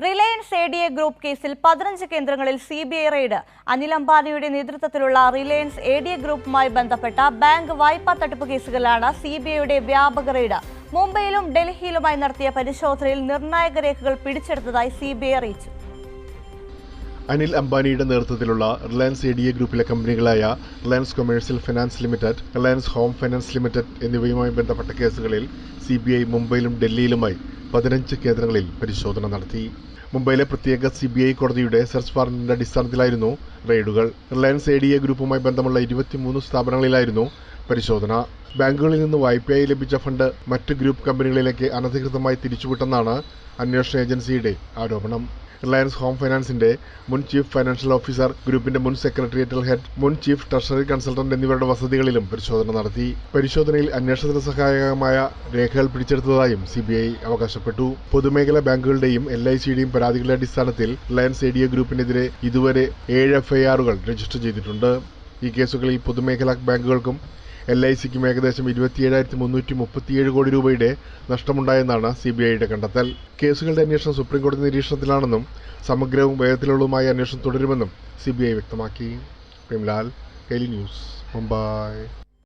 Reliance ADA group കേസിൽ 15 കേന്ദ്രങ്ങളിൽ CBI raid. Anil അംബാനിയുടെ നേതൃത്വത്തിലുള്ള റിലയൻസ് എഡിഎ ഗ്രൂപ്പുമായി ബന്ധപ്പെട്ട ബാങ്ക് വായ്പാ തട്ടിപ്പ് കേസുകളിലാണ് സിബിഐയുടെ വ്യാപക റെയ്ഡ്. മുംബൈയിലും ഡൽഹിയിലുമായി നടത്തിയ പരിശോധനയിൽ നിർണായക രേഖകൾ പിടിച്ചെടുത്തതായി സിബിഐ അറിയിച്ചു. അനിൽ അംബാനിയുടെ നേതൃത്വത്തിലുള്ള റിലയൻസ് എഡിഎ ഗ്രൂപ്പിലെ കമ്പനികളായ Reliance commercial finance limited, Reliance home finance limited എന്നിവയുമായി ബന്ധപ്പെട്ട കേസുകളിൽ സിബിഐ മുംബൈയിലും ഡൽഹിയിലുമായി 15 കേന്ദ്രങ്ങളിൽ പരിശോധന നടത്തി. മുംബൈയിലെ പ്രത്യേക സിബിഐ കോടതിയുടെ സെർച്ച് വാറന്റിന്റെ അടിസ്ഥാനത്തിലായിരുന്നു റെയ്ഡുകൾ. റിലയൻസ് എഡിഎ ഗ്രൂപ്പുമായി ബന്ധമുള്ള 23 സ്ഥാപനങ്ങളിലായിരുന്നു പരിശോധന. ബാങ്കുകളിൽ നിന്ന് വായ്പയായി ലഭിച്ച ഫണ്ട് മറ്റ് ഗ്രൂപ്പ് കമ്പനികളിലേക്ക് അനധികൃതമായി തിരിച്ചുവിട്ടെന്നാണ് അന്വേഷണ ഏജൻസിയുടെ ആരോപണം. റിലയൻസ് ഹോം ഫൈനാൻസിന്റെ മുൻ ചീഫ് ഫൈനാൻഷ്യൽ ഓഫീസർ, ഗ്രൂപ്പിന്റെ മുൻ സെക്രട്ടേറിയറ്റൽ ഹെഡ്, മുൻ ചീഫ് ട്രഷറി കൺസൾട്ടന്റ് എന്നിവരുടെ വസതികളിലും പരിശോധന നടത്തി. പരിശോധനയിൽ അന്വേഷണത്തിന് സഹായകമായ രേഖകൾ പിടിച്ചെടുത്തതായും സിബിഐ അവകാശപ്പെട്ടു. പൊതുമേഖലാ ബാങ്കുകളുടെയും LICയുടെയും പരാതികളുടെ അടിസ്ഥാനത്തിൽ റിലയൻസ് എഡിഎ ഗ്രൂപ്പിനെതിരെ ഇതുവരെ 7 FIRകൾ രജിസ്റ്റർ ചെയ്തിട്ടുണ്ട്. ഈ കേസുകളിൽ പൊതുമേഖലാ ബാങ്കുകൾക്കും LICക്കും ഏകദേശം 27,337 കോടി രൂപയുടെ നഷ്ടമുണ്ടായെന്നാണ് സിബിഐയുടെ കണ്ടെത്തൽ. കേസുകളുടെ അന്വേഷണം സുപ്രീംകോടതി നിരീക്ഷണത്തിലാണെന്നും സമഗ്രവും വേഗത്തിലുള്ളതുമായ അന്വേഷണം തുടരുമെന്നും സിബിഐ വ്യക്തമാക്കി. പ്രേംലാൽ, കൈലി ന്യൂസ്, മുംബൈ.